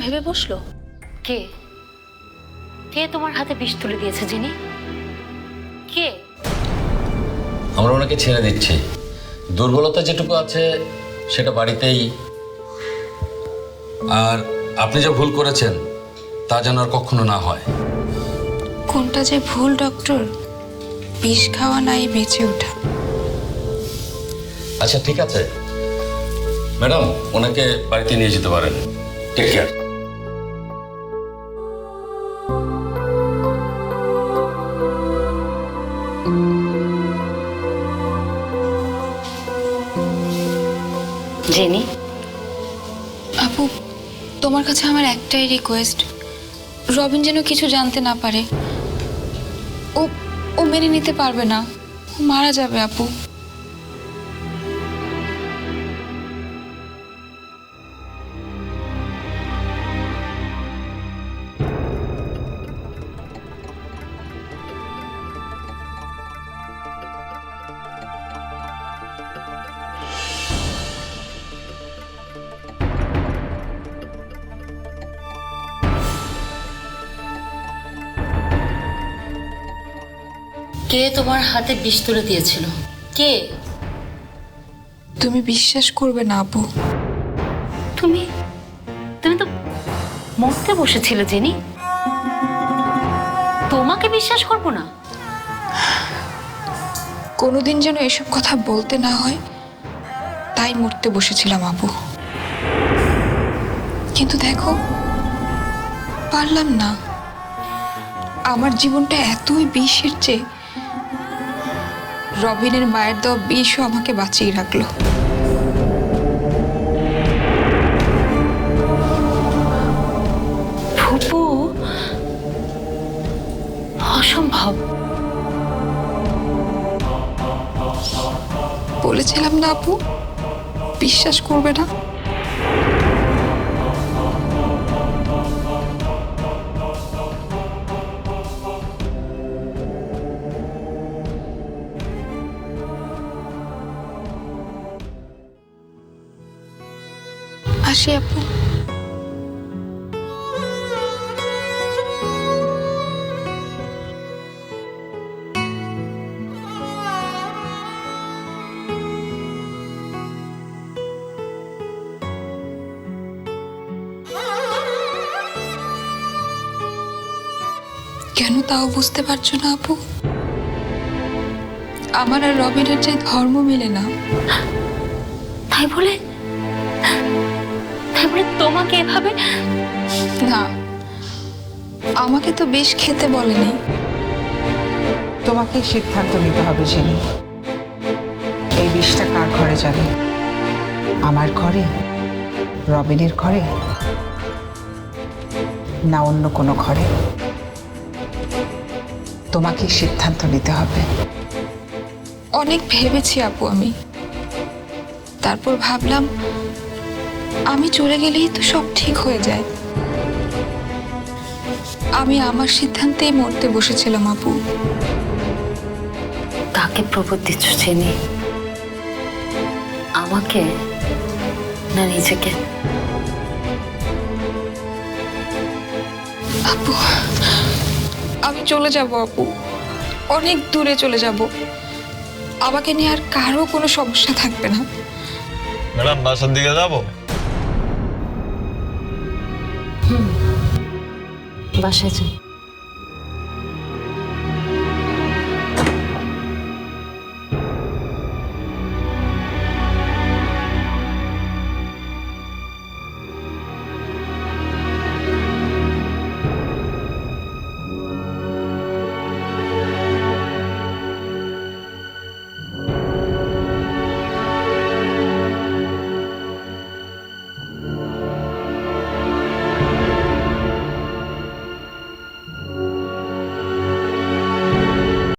ভেবে বসলো। কে কে তোমার হাতে বিষ তুলে দিয়েছে জিনি? কে? আমরা ওনাকে ছেড়ে দিচ্ছি। দুর্বলতা যেটুকু আছে সেটা বাড়িতেই। আর আপনি যে ভুল করেছেন তা যেন আর কখনো না হয়। কোনটা যে ভুল ডক্টর? বিষ খাওয়া নাই বেঁচে ওঠা। আচ্ছা ঠিক আছে ম্যাডাম, ওনাকে বাড়িতে নিয়ে যেতে পারেন। Take care. জেনি, আপু, তোমার কাছে আমার একটাই রিকোয়েস্ট, রবিন যেন কিছু জানতে না পারে। ও ও মেনে নিতে পারবে না, ও মারা যাবে আপু। কে তোমার হাতে বিষ তুলে দিয়েছিল? কে? তুমি বিশ্বাস করবে না আপু, তুমি তুমি তো মরতে বসেছিলে জেনি। তোমাকে বিশ্বাস করবো না? কোনোদিন যেন এসব কথা বলতে না হয় তাই মরতে বসেছিলাম আপু। কিন্তু দেখো, পারলাম না। আমার জীবনটা এতই বিষের চেয়ে রবিনের মায়ের দেওয়া বিষও আমাকে বাঁচিয়ে রাখলো। ফুপু, অসম্ভব। বলেছিলাম না আপু, বিশ্বাস করবে না। আসি আপু। কেন তাও বুঝতে পারছো না আপু? আমার আর রবিনের যে ধর্ম মেলে না। তাই বলে তোমাকে এভাবে? না, আমাকে তো বেশ খেতে বলেনি। তোমাকে সিদ্ধান্ত নিতে হবে জেনি। এই বিষটা কার ঘরে যাবে? আমার ঘরে, রবিনের ঘরে, না অন্য কোনো ঘরে? তোমাকে সিদ্ধান্ত নিতে হবে। অনেক ভেবেছি আপু আমি। তারপর ভাবলাম আমি চলে গেলেই তো সব ঠিক হয়ে যায়। আমি আমার সিদ্ধান্তেই মরতে বসেছিলাম আপু। কাকে প্রবোধ দিচ্ছ জেনি? আমাকে না নিজেকে? আপু, আমি চলে যাব আপু, অনেক দূরে চলে যাব। আমাকে নিয়ে আর কারো কোনো সমস্যা থাকবে না। ম্যাডাম বাসার দিকে যাবো? বাসায় যাও।